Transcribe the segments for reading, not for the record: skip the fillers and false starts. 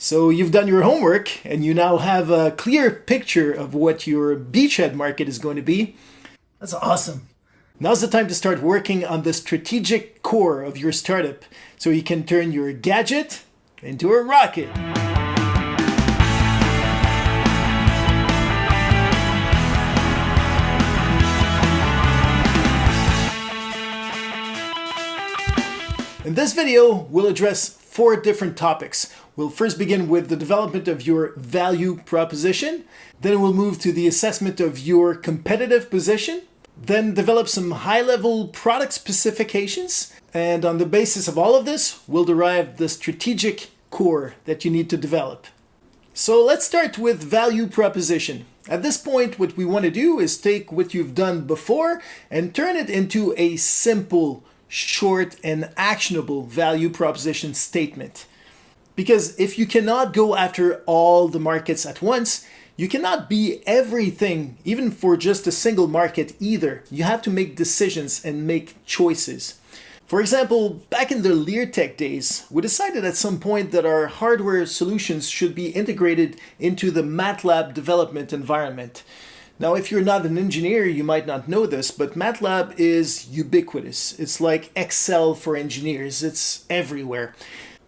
So you've done your homework and you now have a clear picture of what your beachhead market is going to be. That's awesome. Now's the time to start working on the strategic core of your startup so you can turn your gadget into a rocket. In this video, we'll address 4 different topics. We'll first begin with the development of your value proposition. Then we'll move to the assessment of your competitive position. Then develop some high-level product specifications. And on the basis of all of this, we'll derive the strategic core that you need to develop. So let's start with value proposition. At this point, what we want to do is take what you've done before and turn it into a simple, short, and actionable value proposition statement. Because if you cannot go after all the markets at once, you cannot be everything, even for just a single market either. You have to make decisions and make choices. For example, back in the Leartech days, we decided at some point that our hardware solutions should be integrated into the MATLAB development environment. Now, if you're not an engineer, you might not know this, but MATLAB is ubiquitous. It's like Excel for engineers. It's everywhere.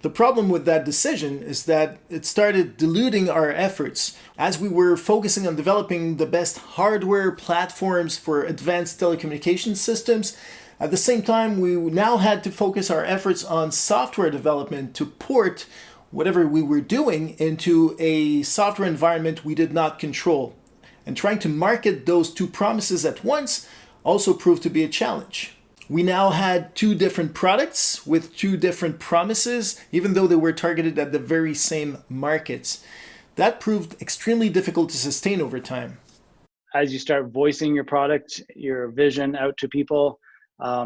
The problem with that decision is that it started diluting our efforts. As we were focusing on developing the best hardware platforms for advanced telecommunications systems, at the same time, we now had to focus our efforts on software development to port whatever we were doing into a software environment we did not control. And trying to market those 2 promises at once also proved to be a challenge. We now had 2 different products with 2 different promises, even though they were targeted at the very same markets. That proved extremely difficult to sustain over time. As you start voicing your product, your vision out to people,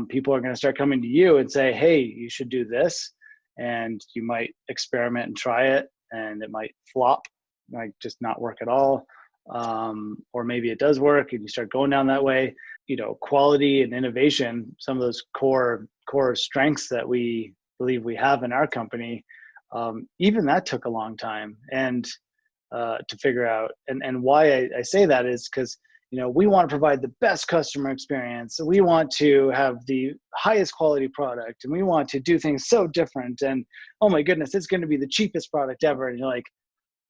people are going to start coming to you and say, hey, you should do this. And you might experiment and try it, and it might flop, like just not work at all. Or maybe it does work and you start going down that way. You know, quality and innovation, some of those core strengths that we believe we have in our company, even that took a long time and to figure out. And why I say that is because, you know, we want to provide the best customer experience. We want to have the highest quality product, and we want to do things so different. And oh my goodness, it's going to be the cheapest product ever. And you're like,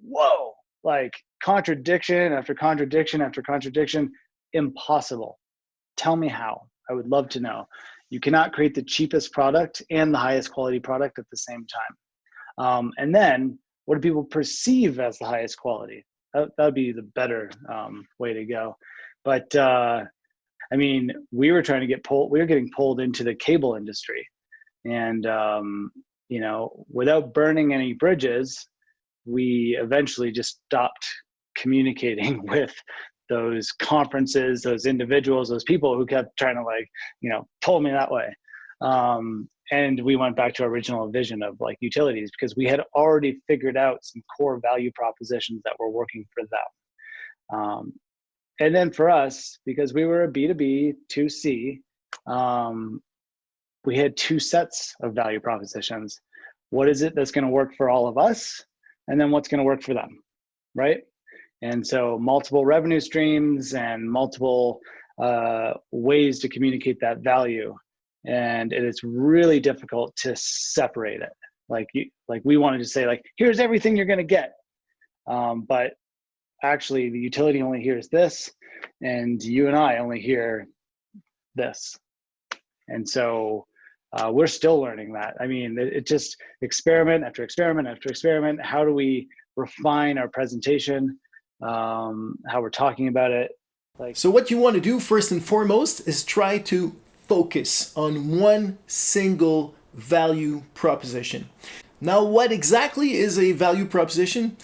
whoa, like contradiction after contradiction after contradiction. Impossible. Tell me how. I would love to know. You cannot create the cheapest product and the highest quality product at the same time. And then what do people perceive as the highest quality? That would be the better way to go. But I mean, we were getting pulled into the cable industry. And, you know, without burning any bridges, we eventually just stopped communicating with those conferences, those individuals, those people who kept trying to, like, you know, pull me that way. And we went back to our original vision of like utilities, because we had already figured out some core value propositions that were working for them. And then for us, because we were a B2B, 2C, we had 2 sets of value propositions. What is it that's going to work for all of us? And then what's going to work for them, right? And so multiple revenue streams and multiple ways to communicate that value. And it is really difficult to separate it. Like we wanted to say, like, here's everything you're going to get. But actually the utility only hears this, and you and I only hear this. And so we're still learning that. I mean, it just experiment after experiment after experiment. How do we refine our presentation? How we're talking about it. So what you want to do first and foremost is try to focus on one single value proposition. Now, what exactly is a value proposition?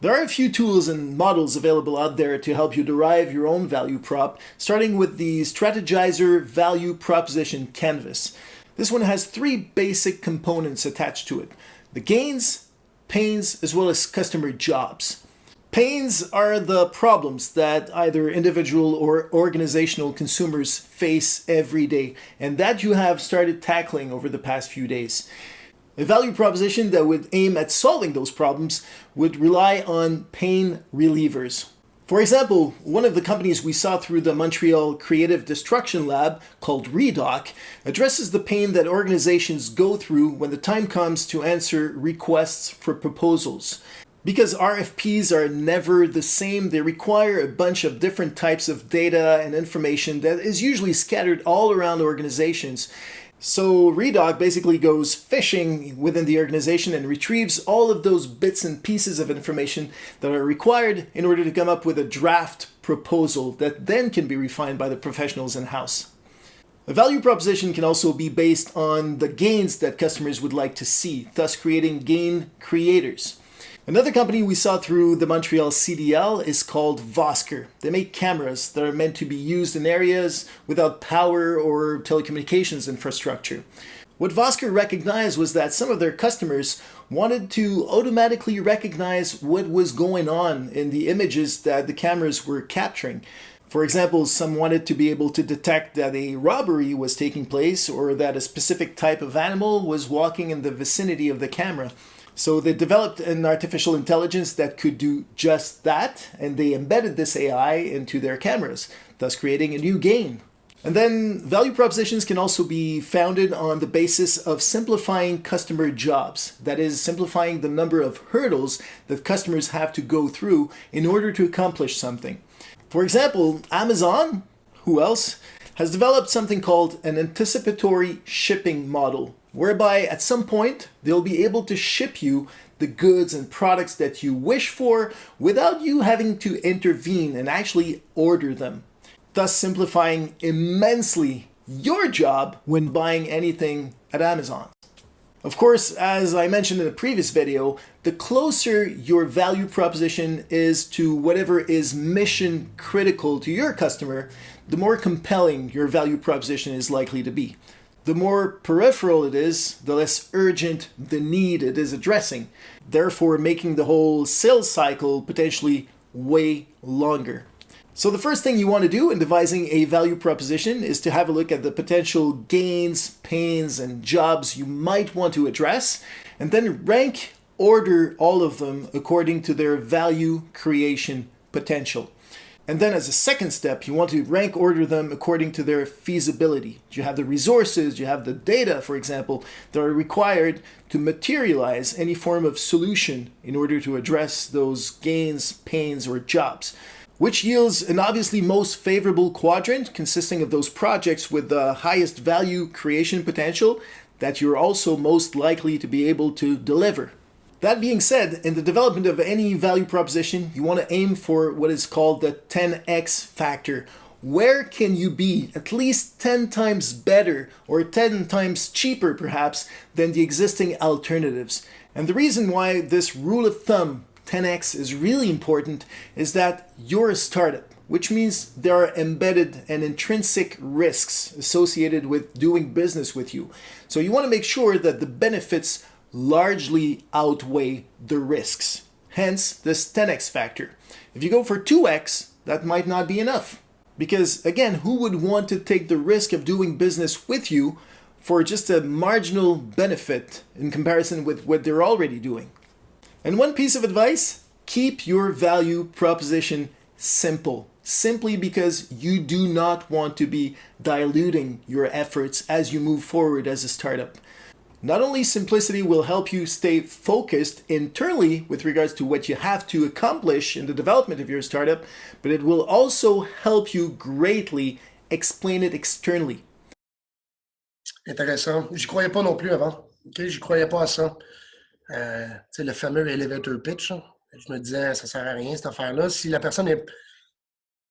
There are a few tools and models available out there to help you derive your own value prop, starting with the Strategizer Value Proposition Canvas. This one has 3 basic components attached to it: the gains, pains, as well as customer jobs. Pains are the problems that either individual or organizational consumers face every day, and that you have started tackling over the past few days. A value proposition that would aim at solving those problems would rely on pain relievers. For example, one of the companies we saw through the Montreal Creative Destruction Lab, called Redoc, addresses the pain that organizations go through when the time comes to answer requests for proposals. Because RFPs are never the same, they require a bunch of different types of data and information that is usually scattered all around organizations. So Redoc basically goes fishing within the organization and retrieves all of those bits and pieces of information that are required in order to come up with a draft proposal that then can be refined by the professionals in-house. A value proposition can also be based on the gains that customers would like to see, thus creating gain creators. Another company we saw through the Montreal CDL is called Vosker. They make cameras that are meant to be used in areas without power or telecommunications infrastructure. What Vosker recognized was that some of their customers wanted to automatically recognize what was going on in the images that the cameras were capturing. For example, some wanted to be able to detect that a robbery was taking place or that a specific type of animal was walking in the vicinity of the camera. So they developed an artificial intelligence that could do just that, and they embedded this AI into their cameras, thus creating a new gain. And then value propositions can also be founded on the basis of simplifying customer jobs. That is, simplifying the number of hurdles that customers have to go through in order to accomplish something. For example, Amazon, who else, has developed something called an anticipatory shipping model, whereby at some point they'll be able to ship you the goods and products that you wish for without you having to intervene and actually order them, thus simplifying immensely your job when buying anything at Amazon. Of course, as I mentioned in the previous video, the closer your value proposition is to whatever is mission critical to your customer, the more compelling your value proposition is likely to be. The more peripheral it is, the less urgent the need it is addressing, therefore making the whole sales cycle potentially way longer. So the first thing you want to do in devising a value proposition is to have a look at the potential gains, pains, and jobs you might want to address, and then rank order all of them according to their value creation potential. And then as a second step, you want to rank order them according to their feasibility. Do you have the resources, do you have the data, for example, that are required to materialize any form of solution in order to address those gains, pains, or jobs? Which yields an obviously most favorable quadrant consisting of those projects with the highest value creation potential that you're also most likely to be able to deliver. That being said, in the development of any value proposition, you want to aim for what is called the 10x factor. Where can you be at least 10 times better or 10 times cheaper perhaps than the existing alternatives? And the reason why this rule of thumb 10x is really important is that you're a startup, which means there are embedded and intrinsic risks associated with doing business with you. So you want to make sure that the benefits largely outweigh the risks. Hence this 10x factor. If you go for 2x, that might not be enough. Because again, who would want to take the risk of doing business with you for just a marginal benefit in comparison with what they're already doing? And one piece of advice, keep your value proposition simple. Simply because you do not want to be diluting your efforts as you move forward as a startup. Not only simplicity will help you stay focused internally with regards to what you have to accomplish in the development of your startup, but it will also help you greatly explain it externally. Intéressant. J'y croyais pas non plus avant. Okay? J'y croyais pas à ça. Le fameux elevator pitch. Hein. Je me disais, ça sert à rien cette affaire-là. Si la personne est...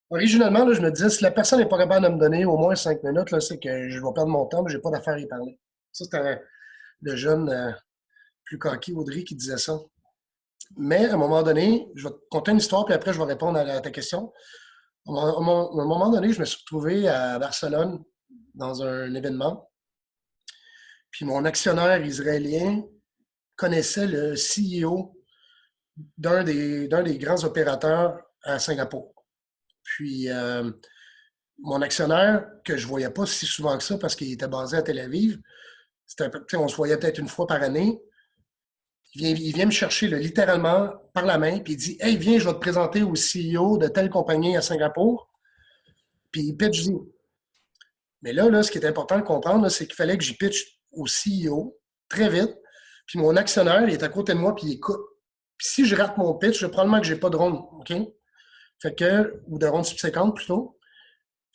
Originalement, là, je me disais, si la personne n'est pas capable de me donner au moins 5 minutes, là, c'est que je vais perdre mon temps, mais j'ai pas d'affaire à y parler. Ça, c'était le jeune plus coquille Audrey qui disait ça. Mais à un moment donné, je vais te conter une histoire, puis après, je vais répondre à ta question. À un moment donné, je me suis retrouvé à Barcelone dans un événement. Puis mon actionnaire israélien connaissait le CEO d'un des grands opérateurs à Singapour. Puis mon actionnaire, que je ne voyais pas si souvent que ça parce qu'il était basé à Tel Aviv, On se voyait peut-être une fois par année. Il vient me chercher littéralement par la main, puis il dit « Hey, viens, je vais te présenter au CEO de telle compagnie à Singapour. » Puis il pitch. Mais là, ce qui est important de comprendre, c'est qu'il fallait que j'y pitch au CEO très vite. Puis mon actionnaire, il est à côté de moi, puis il écoute. Puis si je rate mon pitch, probablement que je n'ai pas de ronde, OK? Ou de ronde subséquente plutôt.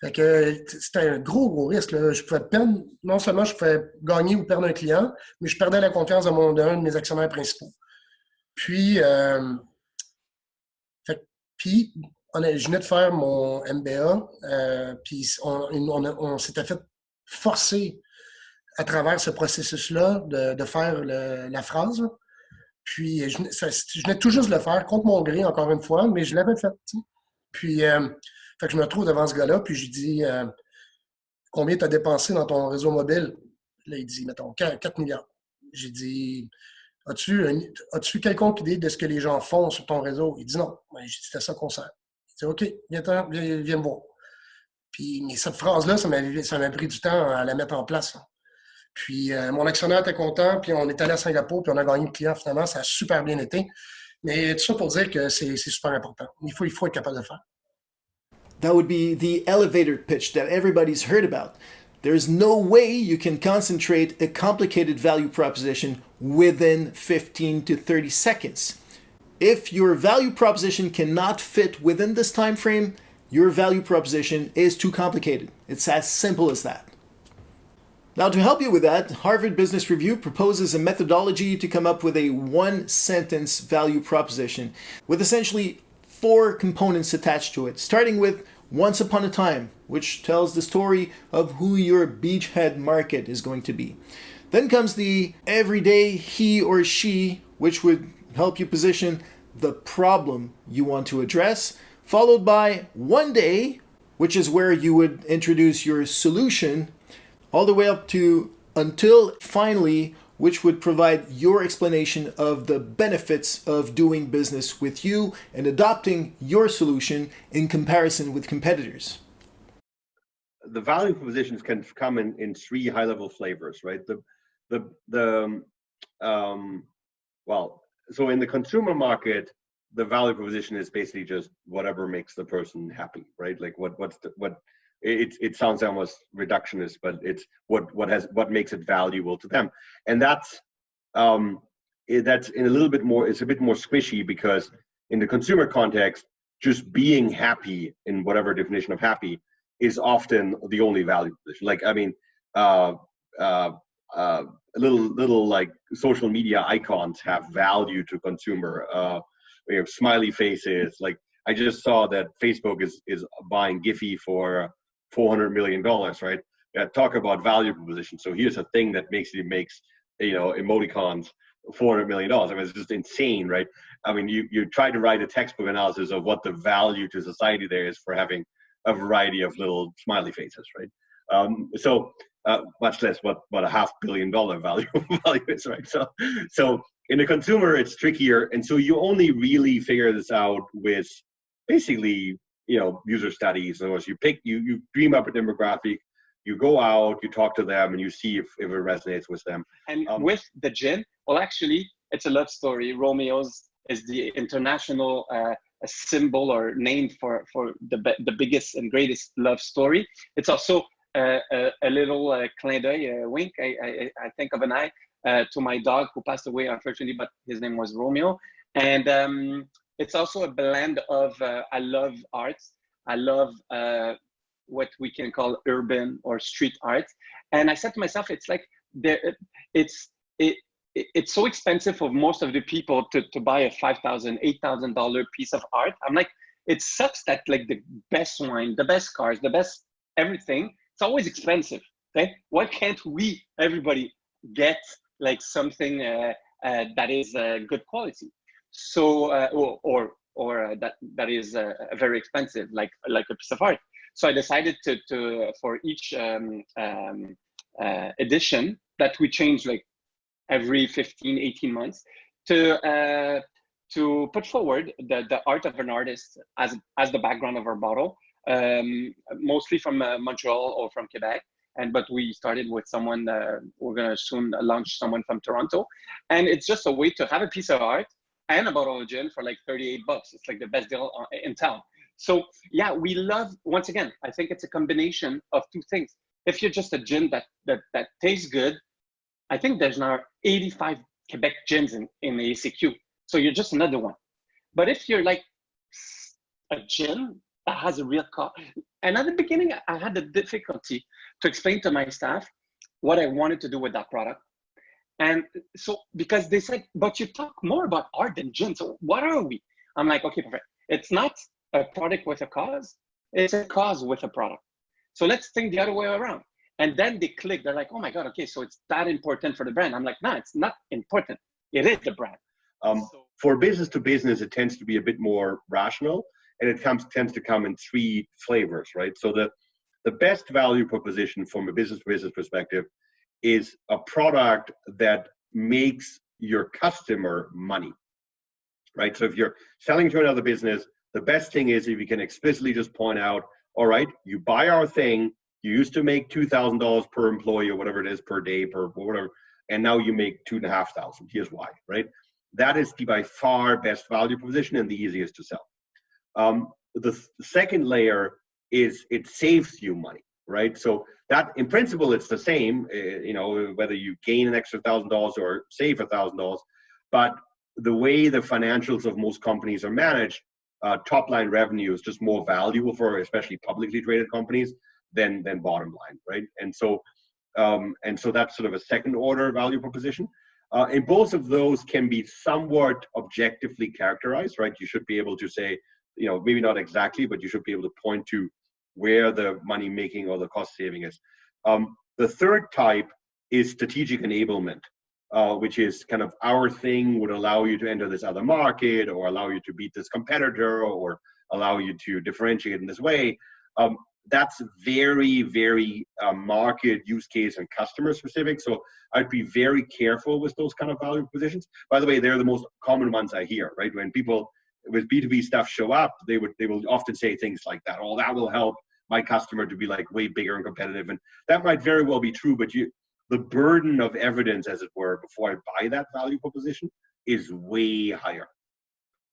Fait que c'était un gros risque. Là. Je pouvais perdre, non seulement je pouvais gagner ou perdre un client, mais je perdais la confiance d'un de mes actionnaires principaux. Puis, puis je venais de faire mon MBA, puis on s'était fait forcer à travers ce processus-là de faire la phrase. Puis, je venais tout juste de le faire contre mon gré, encore une fois, mais je l'avais fait. T'sais. Puis, fait que je me retrouve devant ce gars-là, puis je dis combien tu as dépensé dans ton réseau mobile? Là, il dit, mettons, 4 milliards. J'ai dit, as-tu quelconque idée de ce que les gens font sur ton réseau? Il dit non. Ben, j'ai dit, c'était ça qu'on sert. Il dit, OK, viens me voir. Puis, mais cette phrase-là, ça m'a pris du temps à la mettre en place. Là. Puis, mon actionnaire était content, puis on est allé à Singapour, puis on a gagné le client finalement. Ça a super bien été. Mais tout ça pour dire que c'est super important. Il faut être capable de le faire. That would be the elevator pitch that everybody's heard about. There's no way you can concentrate a complicated value proposition within 15 to 30 seconds. If your value proposition cannot fit within this time frame, your value proposition is too complicated. It's as simple as that. Now, to help you with that, Harvard Business Review proposes a methodology to come up with a one-sentence value proposition with essentially 4 components attached to it, starting with Once Upon a Time, which tells the story of who your beachhead market is going to be. Then comes the Everyday He or She, which would help you position the problem you want to address, followed by One Day, which is where you would introduce your solution, all the way up to Until Finally, which would provide your explanation of the benefits of doing business with you and adopting your solution in comparison with competitors. The value propositions can come in 3 high-level flavors, right? So in the consumer market, the value proposition is basically just whatever makes the person happy, right? Like it sounds almost reductionist, but it's what makes it valuable to them, and that's in a little bit more. It's a bit more squishy because in the consumer context, just being happy in whatever definition of happy is often the only value position. Like I mean, little like social media icons have value to consumer. We have smiley faces. Like I just saw that Facebook is buying Giphy for $400 million, right? Talk about value proposition. So here's a thing that makes emoticons $400 million. I mean, it's just insane, right? I mean, you try to write a textbook analysis of what the value to society there is for having a variety of little smiley faces, right? So much less what a $500 million value is, right? So in the consumer, it's trickier, and so you only really figure this out with basically user studies. In other words, you dream up a demographic, you go out, you talk to them, and you see if it resonates with them. And with the gin, well, actually, it's a love story. Romeo's is the international symbol or name for the biggest and greatest love story. It's also a little clin d'oeil, wink, I think of an eye, to my dog who passed away, unfortunately, but his name was Romeo. And it's also a blend of I love arts. I love what we can call urban or street art. And I said to myself, it's like it's so expensive for most of the people to buy a $5,000, $8,000 piece of art. I'm like, it sucks that like the best wine, the best cars, the best everything, it's always expensive. Okay, why can't everybody get like something that is good quality? So or that is very expensive, like a piece of art. So I decided to for each edition that we change like every 15, 18 months to put forward the art of an artist as the background of our bottle, mostly from Montreal or from Quebec. but we started with someone. We're gonna soon launch someone from Toronto, and it's just a way to have a piece of art and a bottle of gin for like $38. It's like the best deal in town. So yeah, we love. Once again, I think it's a combination of two things. If you're just a gin that tastes good, I think there's now 85 Quebec gins in the ACQ. So you're just another one. But if you're like a gin that has a real cost, and at the beginning, I had the difficulty to explain to my staff what I wanted to do with that product. And so, because they said, but you talk more about art than gin. So what are we? I'm like, okay, perfect. It's not a product with a cause. It's a cause with a product. So let's think the other way around. And then they click. They're like, oh my God, okay, so it's that important for the brand. I'm like, no, it's not important. It is the brand. For business to business, it tends to be a bit more rational, and it tends to come in three flavors, right? So the best value proposition from a business to business perspective is a product that makes your customer money, right? So if you're selling to another business, the best thing is if you can explicitly just point out, all right, you buy our thing, you used to make $2,000 per employee or whatever it is per day, per whatever, and now you make $2,500. Here's why, right? That is the by far best value proposition and the easiest to sell. The second layer is it saves you money, right? So that in principle, it's the same, whether you gain an extra $1,000 or save $1,000, but the way the financials of most companies are managed, top line revenue is just more valuable for especially publicly traded companies than bottom line, right? And so that's sort of a second order value proposition. And both of those can be somewhat objectively characterized, right? You should be able to say, maybe not exactly, but you should be able to point to where the money making or the cost saving is. The third type is strategic enablement, which is kind of our thing would allow you to enter this other market or allow you to beat this competitor or allow you to differentiate in this way. That's very, very market use case and customer specific. So I'd be very careful with those kind of value positions. By the way, they're the most common ones I hear, right? When people with B2B stuff show up, they will often say things like that. Oh, that will help my customer to be like way bigger and competitive. And that might very well be true, but the burden of evidence, as it were, before I buy that value proposition is way higher.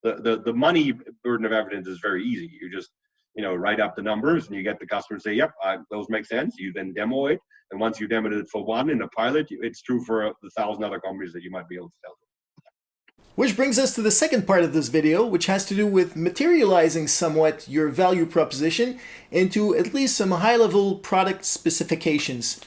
The money burden of evidence is very easy. You just write up the numbers and you get the customer to say, yep, those make sense. You then demo it. And once you demoed it for one in a pilot, it's true for the 1,000 other companies that you might be able to sell to. Which brings us to the second part of this video, which has to do with materializing somewhat your value proposition into at least some high-level product specifications.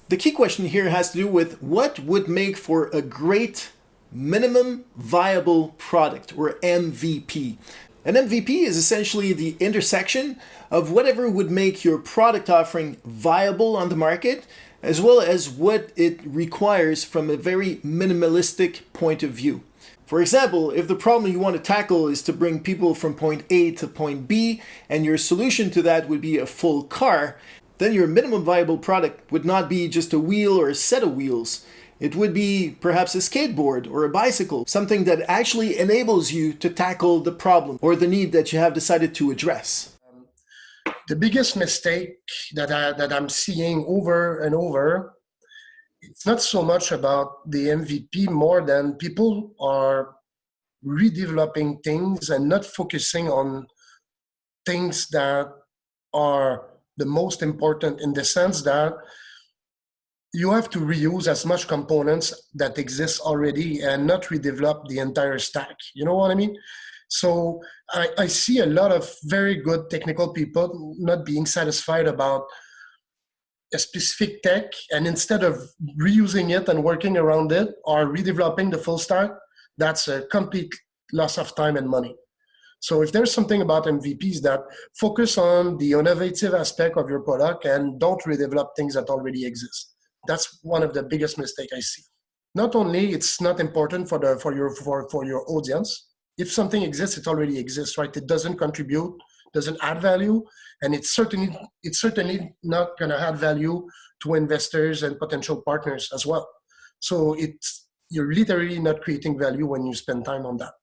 The key question here has to do with what would make for a great minimum viable product, or MVP. An MVP is essentially the intersection of whatever would make your product offering viable on the market, as well as what it requires from a very minimalistic point of view. For example, if the problem you want to tackle is to bring people from point A to point B, and your solution to that would be a full car, then your minimum viable product would not be just a wheel or a set of wheels. It would be perhaps a skateboard or a bicycle, something that actually enables you to tackle the problem or the need that you have decided to address. The biggest mistake that I'm seeing over and over, it's not so much about the MVP more than people are redeveloping things and not focusing on things that are the most important, in the sense that you have to reuse as much components that exist already and not redevelop the entire stack. You know what I mean? So I see a lot of very good technical people not being satisfied about a specific tech, and instead of reusing it and working around it or redeveloping the full stack, that's a complete loss of time and money. So if there's something about MVPs that focus on the innovative aspect of your product and don't redevelop things that already exist. That's one of the biggest mistakes I see. Not only it's not important for your audience. If something exists, it already exists, right? It doesn't contribute, doesn't add value, and it's certainly not going to add value to investors and potential partners as well. So you're literally not creating value when you spend time on that.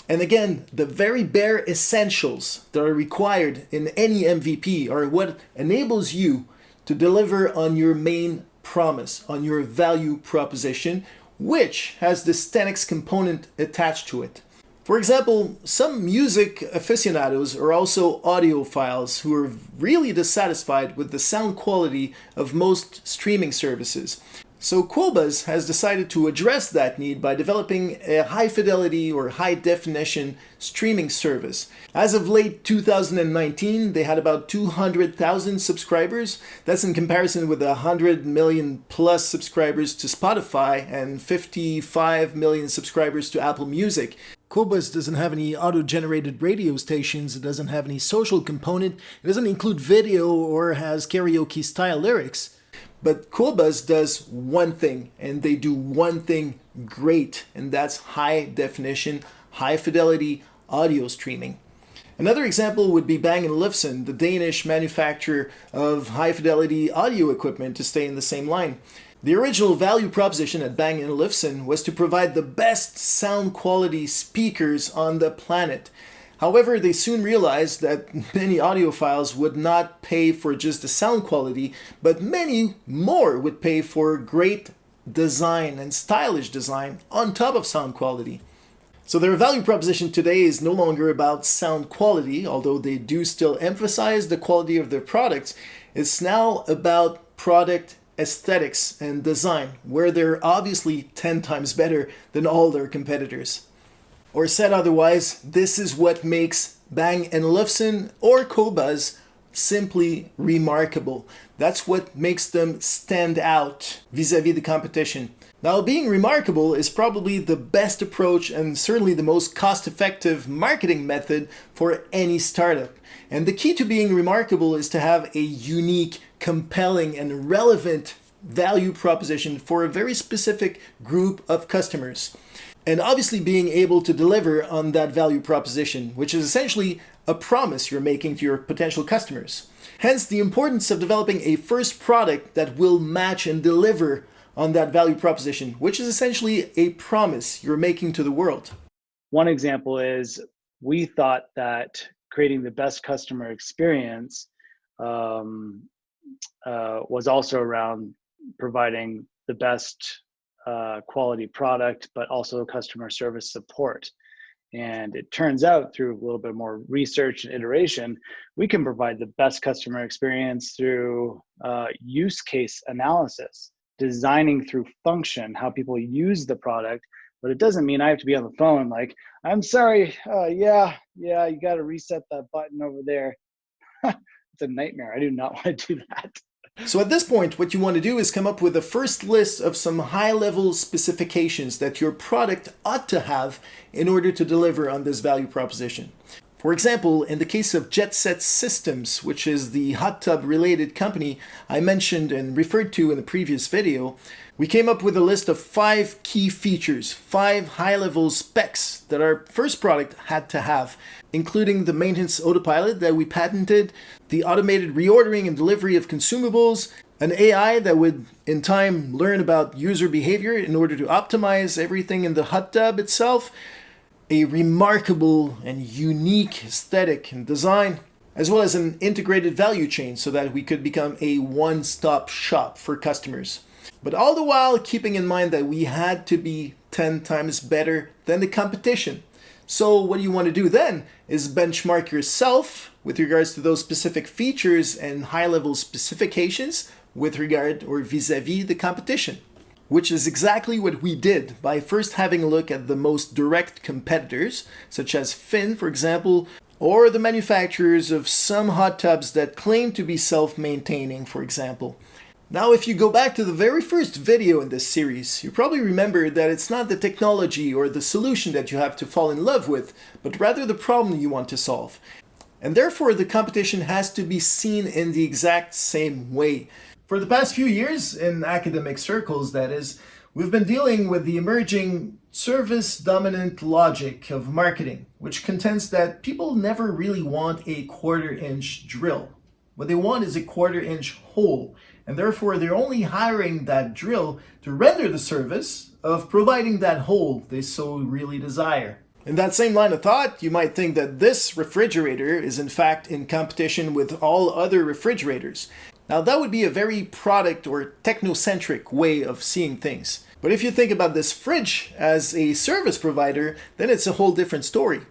And again, the very bare essentials that are required in any MVP are what enables you to deliver on your main promise, on your value proposition, which has this 10x component attached to it. For example, some music aficionados are also audiophiles who are really dissatisfied with the sound quality of most streaming services. So Qobuz has decided to address that need by developing a high fidelity or high definition streaming service. As of late 2019, they had about 200,000 subscribers. That's in comparison with 100 million plus subscribers to Spotify and 55 million subscribers to Apple Music. Qobuz doesn't have any auto-generated radio stations, it doesn't have any social component, it doesn't include video or has karaoke-style lyrics. But Qobuz does one thing, and they do one thing great, and that's high-definition, high-fidelity audio streaming. Another example would be Bang & Olufsen, the Danish manufacturer of high-fidelity audio equipment, to stay in the same line. The original value proposition at Bang & Olufsen was to provide the best sound quality speakers on the planet. However, they soon realized that many audiophiles would not pay for just the sound quality, but many more would pay for great design and stylish design on top of sound quality. So their value proposition today is no longer about sound quality, although they do still emphasize the quality of their products. It's now about product aesthetics and design, where they're obviously 10 times better than all their competitors. Or said otherwise, this is what makes Bang & Olufsen or Qobuz simply remarkable. That's what makes them stand out vis-a-vis the competition. Now, being remarkable is probably the best approach and certainly the most cost-effective marketing method for any startup. And the key to being remarkable is to have a unique, compelling, and relevant value proposition for a very specific group of customers. And obviously being able to deliver on that value proposition, which is essentially a promise you're making to your potential customers. Hence the importance of developing a first product that will match and deliver on that value proposition, which is essentially a promise you're making to the world. One example is we thought that creating the best customer experience was also around providing the best quality product, but also customer service support. And it turns out through a little bit more research and iteration, we can provide the best customer experience through use case analysis, designing through function, how people use the product. But it doesn't mean I have to be on the phone like, I'm sorry, yeah, you got to reset that button over there. It's a nightmare. I do not want to do that. So at this point, what you want to do is come up with a first list of some high-level specifications that your product ought to have in order to deliver on this value proposition. For example, in the case of Jet Set Systems, which is the hot tub related company I mentioned and referred to in the previous video, we came up with a list of 5 key features, 5 high-level specs that our first product had to have, including the maintenance autopilot that we patented, the automated reordering and delivery of consumables, an AI that would in time learn about user behavior in order to optimize everything in the hot tub itself, a remarkable and unique aesthetic and design, as well as an integrated value chain so that we could become a one-stop shop for customers. But all the while keeping in mind that we had to be 10 times better than the competition. So what you want to do then is benchmark yourself with regards to those specific features and high-level specifications with regard or vis-a-vis the competition, which is exactly what we did by first having a look at the most direct competitors, such as Finn, for example, or the manufacturers of some hot tubs that claim to be self-maintaining, for example. Now, if you go back to the very first video in this series, you probably remember that it's not the technology or the solution that you have to fall in love with, but rather the problem you want to solve. And therefore, the competition has to be seen in the exact same way. For the past few years, in academic circles that is, we've been dealing with the emerging service-dominant logic of marketing, which contends that people never really want a quarter-inch drill. What they want is a quarter-inch hole, and therefore they're only hiring that drill to render the service of providing that hole they so really desire. In that same line of thought, you might think that this refrigerator is in fact in competition with all other refrigerators. Now that would be a very product or technocentric way of seeing things. But if you think about this fridge as a service provider, then it's a whole different story.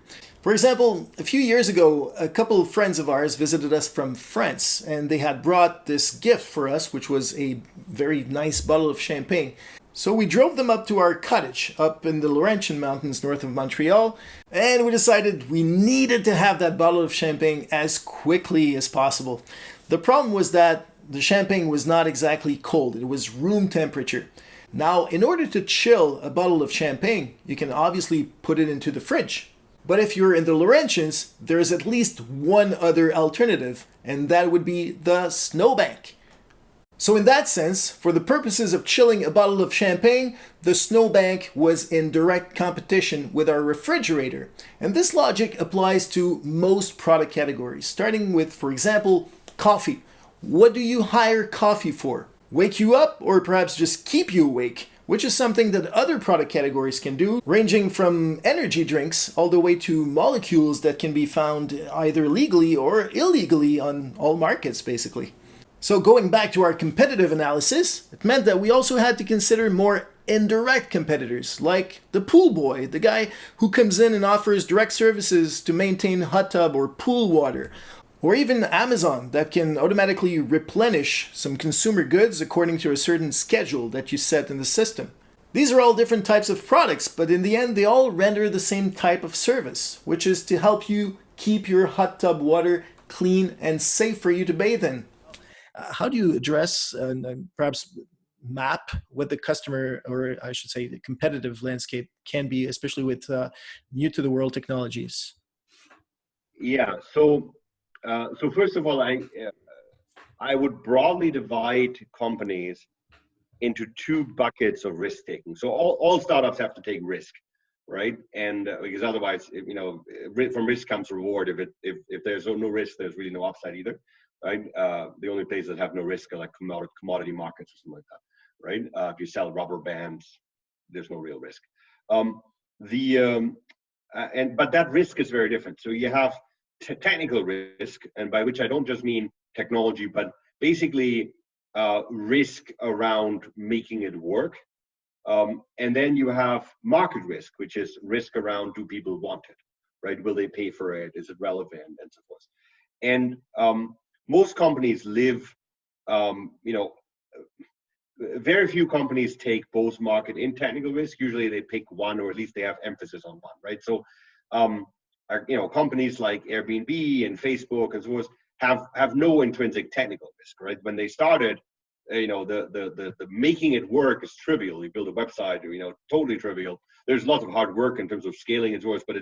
For example, a few years ago, a couple of friends of ours visited us from France, and they had brought this gift for us, which was a very nice bottle of champagne. So we drove them up to our cottage up in the Laurentian Mountains north of Montreal, and we decided we needed to have that bottle of champagne as quickly as possible. The problem was that the champagne was not exactly cold, it was room temperature. Now, in order to chill a bottle of champagne, you can obviously put it into the fridge. But if you're in the Laurentians, there's at least one other alternative, and that would be the snowbank. So in that sense, for the purposes of chilling a bottle of champagne, the snowbank was in direct competition with our refrigerator. And this logic applies to most product categories, starting with, for example, coffee. What do you hire coffee for? Wake you up, or perhaps just keep you awake? Which is something that other product categories can do, ranging from energy drinks all the way to molecules that can be found either legally or illegally on all markets, basically. So going back to our competitive analysis, it meant that we also had to consider more indirect competitors, like the pool boy, the guy who comes in and offers direct services to maintain hot tub or pool water, or even Amazon that can automatically replenish some consumer goods according to a certain schedule that you set in the system. These are all different types of products, but in the end they all render the same type of service, which is to help you keep your hot tub water clean and safe for you to bathe in. How do you address and perhaps map what the customer, or I should say the competitive landscape can be, especially with new to the world technologies? Yeah, so first of all, I would broadly divide companies into two buckets of risk taking. So all startups have to take risk, right? And because otherwise, from risk comes reward. If there's no risk, there's really no upside either, right? The only places that have no risk are like commodity markets or something like that, right? If you sell rubber bands, there's no real risk. But that risk is very different. So you have technical risk, and by which I don't just mean technology, but basically risk around making it work. And then you have market risk, which is risk around, do people want it, right? Will they pay for it? Is it relevant? And so forth. And most companies live, very few companies take both market and technical risk. Usually they pick one, or at least they have emphasis on one, right? So, companies like Airbnb and Facebook and so forth have no intrinsic technical risk, right? When they started, the making it work is trivial. You build a website, totally trivial. There's lots of hard work in terms of scaling and so forth, but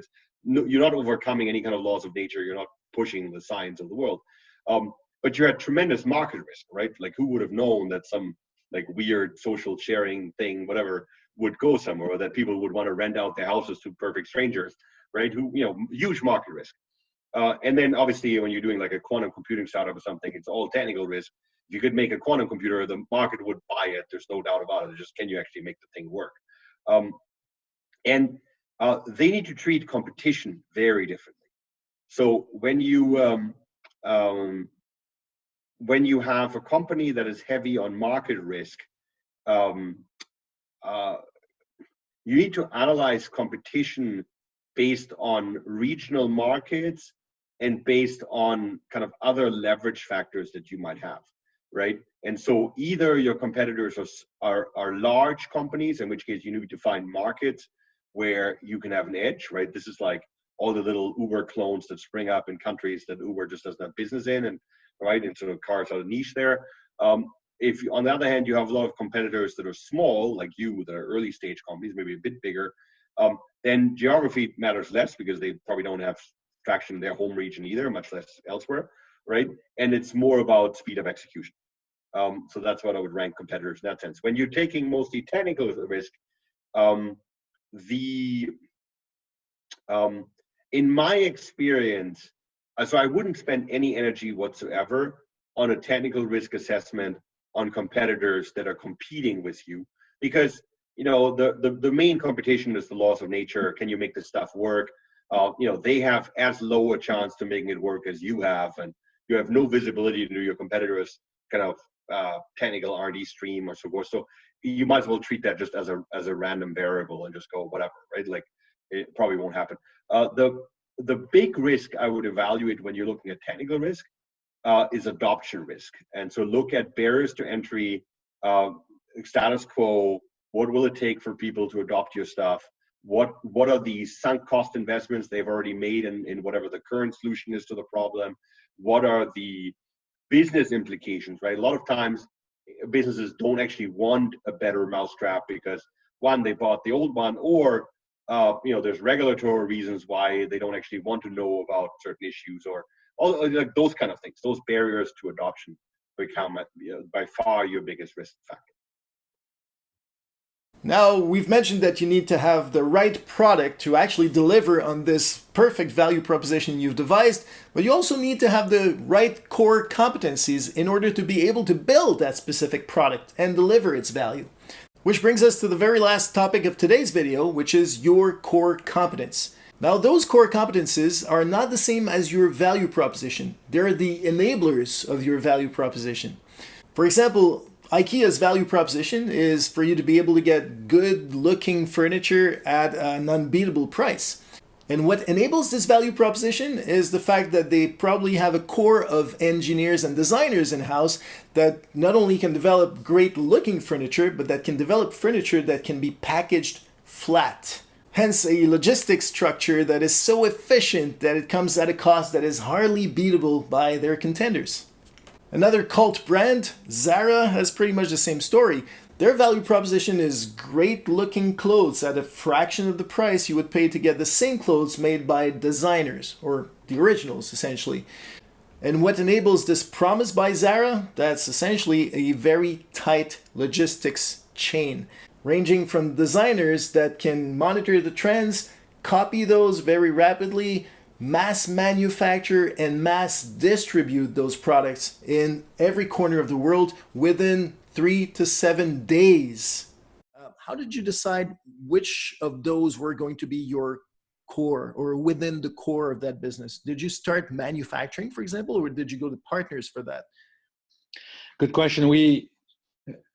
you're not overcoming any kind of laws of nature. You're not pushing the science of the world. But you're at tremendous market risk, right? Like, who would have known that some like weird social sharing thing, whatever, would go somewhere, or that people would want to rent out their houses to perfect strangers, right? Huge market risk. And then obviously when you're doing like a quantum computing startup or something, it's all technical risk. If you could make a quantum computer, the market would buy it. There's no doubt about it. It's just, can you actually make the thing work? And they need to treat competition very differently. So when you have a company that is heavy on market risk, you need to analyze competition based on regional markets and based on kind of other leverage factors that you might have, right? And so either your competitors are large companies, in which case you need to find markets where you can have an edge, right? This is like all the little Uber clones that spring up in countries that Uber just doesn't have business in, and right, and sort of carves out a niche there. If on the other hand, you have a lot of competitors that are small, like you, that are early stage companies, maybe a bit bigger, then geography matters less, because they probably don't have traction in their home region either, much less elsewhere, right? And it's more about speed of execution. So that's what I would rank competitors in that sense. When you're taking mostly technical risk, in my experience, so I wouldn't spend any energy whatsoever on a technical risk assessment on competitors that are competing with you, because the main competition is the laws of nature. Can you make this stuff work? They have as low a chance to making it work as you have, and you have no visibility into your competitors. kind of technical R&D stream or so forth. So you might as well treat that just as a random variable and just go whatever, right? Like it probably won't happen. The big risk I would evaluate when you're looking at technical risk is adoption risk. And so look at barriers to entry, status quo. What will it take for people to adopt your stuff? What are the sunk cost investments they've already made in whatever the current solution is to the problem? What are the business implications, right? A lot of times businesses don't actually want a better mousetrap because one, they bought the old one, or there's regulatory reasons why they don't actually want to know about certain issues, or all like those kind of things. Those barriers to adoption become by far your biggest risk factor. Now, we've mentioned that you need to have the right product to actually deliver on this perfect value proposition you've devised, but you also need to have the right core competencies in order to be able to build that specific product and deliver its value. Which brings us to the very last topic of today's video, which is your core competence. Now, those core competencies are not the same as your value proposition. They're the enablers of your value proposition. For example, IKEA's value proposition is for you to be able to get good-looking furniture at an unbeatable price. And what enables this value proposition is the fact that they probably have a core of engineers and designers in-house that not only can develop great-looking furniture, but that can develop furniture that can be packaged flat. Hence, a logistics structure that is so efficient that it comes at a cost that is hardly beatable by their contenders. Another cult brand, Zara, has pretty much the same story. Their value proposition is great-looking clothes at a fraction of the price you would pay to get the same clothes made by designers, or the originals, essentially. And what enables this promise by Zara? That's essentially a very tight logistics chain, ranging from designers that can monitor the trends, copy those very rapidly, mass manufacture and mass distribute those products in every corner of the world within 3 to 7 days. How did you decide which of those were going to be your core or within the core of that business? Did you start manufacturing, for example, or did you go to partners for that? Good question.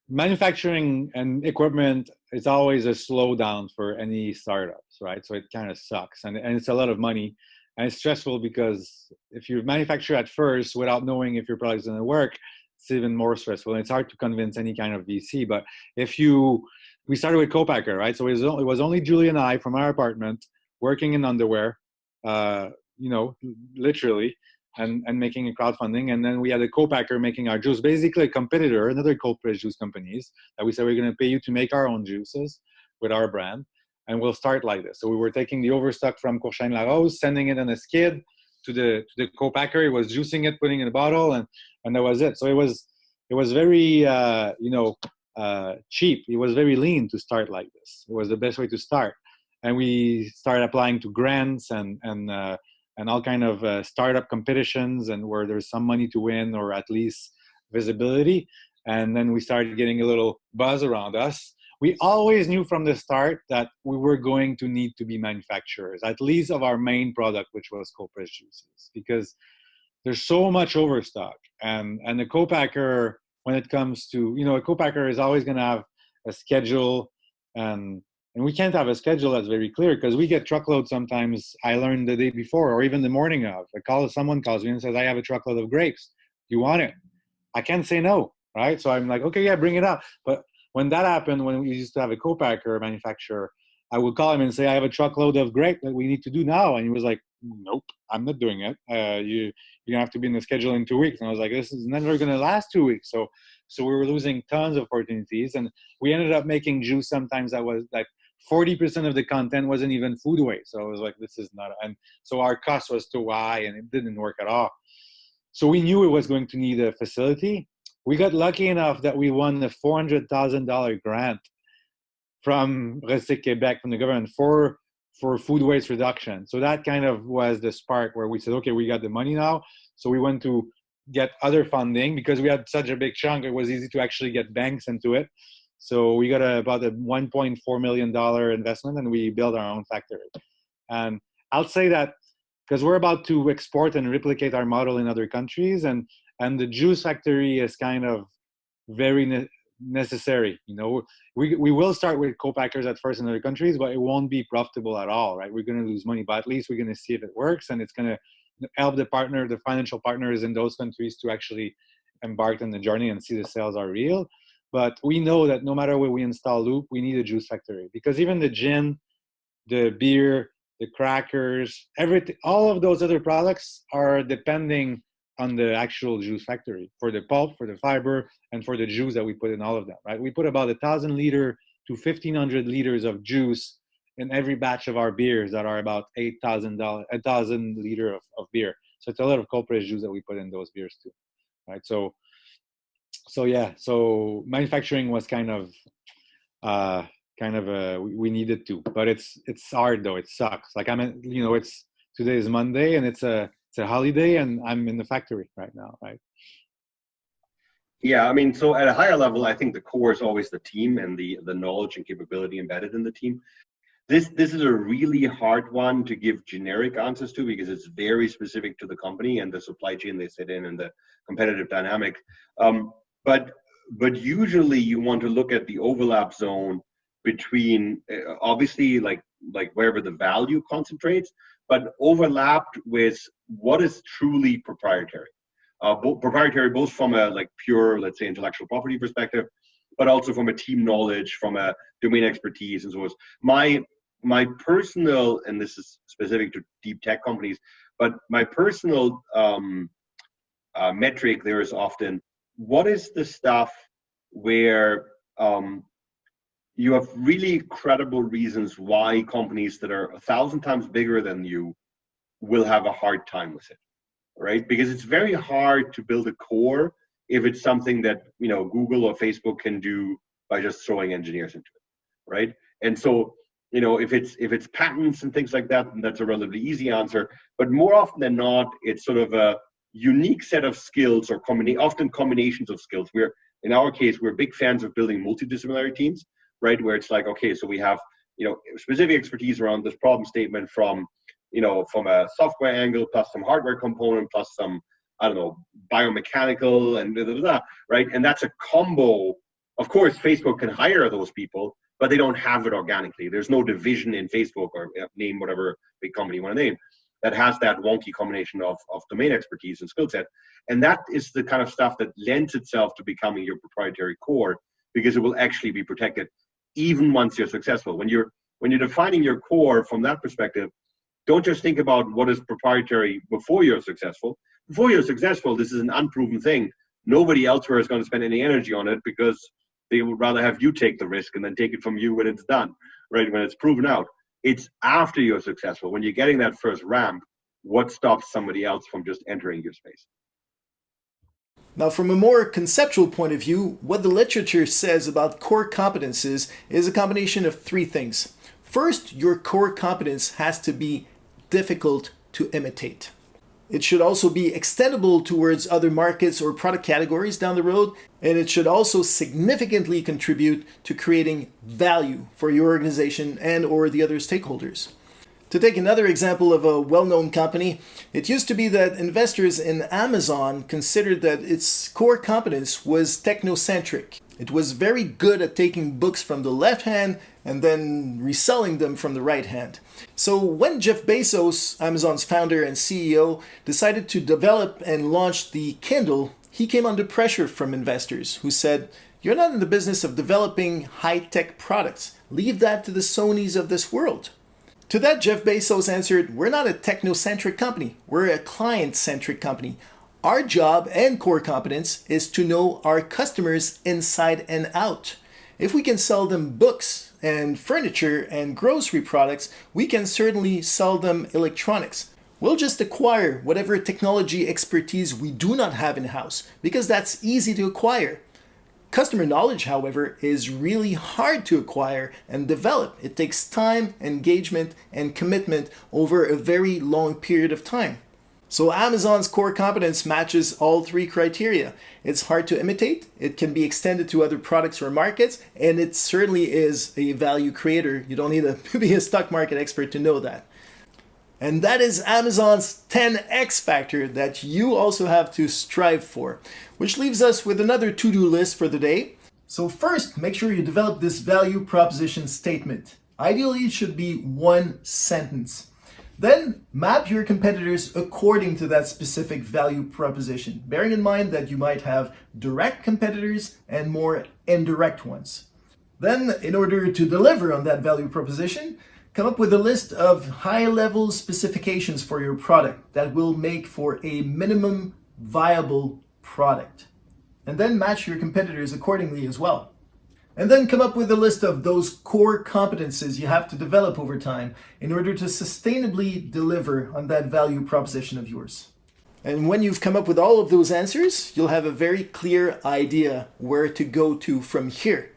Manufacturing and equipment is always a slowdown for any startups, right? So it kind of sucks, and it's a lot of money. And it's stressful because if you manufacture at first without knowing if your product is going to work, it's even more stressful. And it's hard to convince any kind of VC. But we started with co-packer, right? So it was only Julie and I from our apartment working in underwear, literally, and making a crowdfunding. And then we had a co-packer making our juice, basically a competitor, another cold press juice companies that we said we're going to pay you to make our own juices with our brand. And we'll start like this. So we were taking the overstock from Courchaine La Rose, sending it on a skid to the co-packer. He was juicing it, putting it in a bottle, and that was it. So it was very cheap. It was very lean to start like this. It was the best way to start. And we started applying to grants and all kind of startup competitions, and where there's some money to win or at least visibility. And then we started getting a little buzz around us. We always knew from the start that we were going to need to be manufacturers, at least of our main product, which was cold press juices, because there's so much overstock. And the co-packer, when it comes to, a co-packer is always going to have a schedule, and we can't have a schedule that's very clear because we get truckloads sometimes. I learned the day before or even the morning of. Someone calls me and says, I have a truckload of grapes. Do you want it? I can't say no, right? So I'm like, okay, yeah, bring it up. But when that happened, when we used to have a co-packer manufacturer, I would call him and say, I have a truckload of grape that we need to do now. And he was like, nope, I'm not doing it. You're going to have to be in the schedule in 2 weeks. And I was like, this is never going to last 2 weeks. So we were losing tons of opportunities. And we ended up making juice sometimes that was like 40% of the content wasn't even food waste. So I was like, this is not, and so our cost was too high and it didn't work at all. So we knew it was going to need a facility. We got lucky enough that we won the $400,000 grant from Recyc Québec, from the government, for food waste reduction. So that kind of was the spark where we said, okay, we got the money now. So we went to get other funding because we had such a big chunk. It was easy to actually get banks into it. So we got about a $1.4 million investment, and we built our own factory. And I'll say that because we're about to export and replicate our model in other countries, and and the juice factory is kind of very necessary. We will start with co-packers at first in other countries, but it won't be profitable at all, right? We're going to lose money, but at least we're going to see if it works, and it's going to help the financial partners in those countries to actually embark on the journey and see the sales are real. But we know that no matter where we install Loop, we need a juice factory, because even the gin, the beer, the crackers, everything, all of those other products are depending on the actual juice factory for the pulp, for the fiber, and for the juice that we put in all of them, right? We put about 1,000 liter to 1,500 liters of juice in every batch of our beers that are about 1,000 liter of beer. So it's a lot of cold press juice that we put in those beers too, right? So manufacturing was kind of we needed to, but it's hard though. It sucks. Like today is Monday and it's a holiday and I'm in the factory right now, right? Yeah, I mean, so at a higher level, I think the core is always the team and the knowledge and capability embedded in the team. This is a really hard one to give generic answers to, because it's very specific to the company and the supply chain they sit in and the competitive dynamic. But usually you want to look at the overlap zone between obviously like wherever the value concentrates, but overlapped with what is truly proprietary. Proprietary both from a pure, let's say, intellectual property perspective, but also from a team knowledge, from a domain expertise, and so on. My personal, and this is specific to deep tech companies, but my personal metric there is often, what is the stuff where you have really credible reasons why companies that are 1,000 times bigger than you will have a hard time with it, right? Because it's very hard to build a core if it's something that Google or Facebook can do by just throwing engineers into it, right? And so if it's patents and things like that, then that's a relatively easy answer. But more often than not, it's sort of a unique set of skills, or often combinations of skills. In our case, we're big fans of building multidisciplinary teams, right? Where it's like, okay, so we have specific expertise around this problem statement from a software angle, plus some hardware component, plus some, I don't know, biomechanical and blah, blah, blah, right? And that's a combo. Of course, Facebook can hire those people, but they don't have it organically. There's no division in Facebook, or name whatever big company you want to name, that has that wonky combination of domain expertise and skill set. And that is the kind of stuff that lends itself to becoming your proprietary core, because it will actually be protected even once you're successful. When you're defining your core from that perspective, don't just think about what is proprietary before you're successful. Before you're successful, this is an unproven thing. Nobody elsewhere is going to spend any energy on it, because they would rather have you take the risk and then take it from you when it's done, right? When it's proven out. It's after you're successful, when you're getting that first ramp, what stops somebody else from just entering your space? Now, from a more conceptual point of view, what the literature says about core competences is a combination of three things. First, your core competence has to be difficult to imitate. It should also be extendable towards other markets or product categories down the road, and it should also significantly contribute to creating value for your organization and or the other stakeholders. To take another example of a well-known company, it used to be that investors in Amazon considered that its core competence was technocentric. It was very good at taking books from the left hand and then reselling them from the right hand. So when Jeff Bezos, Amazon's founder and CEO, decided to develop and launch the Kindle, he came under pressure from investors who said, "You're not in the business of developing high-tech products. Leave that to the Sonys of this world." To that, Jeff Bezos answered, "We're not a technocentric company. We're a client-centric company. Our job and core competence is to know our customers inside and out. If we can sell them books and furniture and grocery products, we can certainly sell them electronics. We'll just acquire whatever technology expertise we do not have in-house, because that's easy to acquire. Customer knowledge, however, is really hard to acquire and develop. It takes time, engagement, and commitment over a very long period of time." So Amazon's core competence matches all three criteria. It's hard to imitate, it can be extended to other products or markets, and it certainly is a value creator. You don't need to be a stock market expert to know that. And that is Amazon's 10x factor that you also have to strive for, which leaves us with another to-do list for the day. So first, make sure you develop this value proposition statement. Ideally, it should be one sentence. Then map your competitors according to that specific value proposition, bearing in mind that you might have direct competitors and more indirect ones. Then, in order to deliver on that value proposition, come up with a list of high-level specifications for your product that will make for a minimum viable product. And then match your competitors accordingly as well. And then come up with a list of those core competencies you have to develop over time in order to sustainably deliver on that value proposition of yours. And when you've come up with all of those answers, you'll have a very clear idea where to go to from here.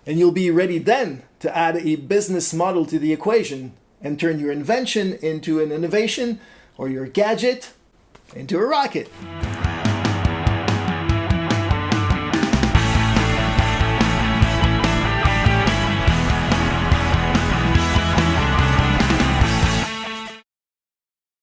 And you'll be ready then to add a business model to the equation and turn your invention into an innovation or your gadget into a rocket.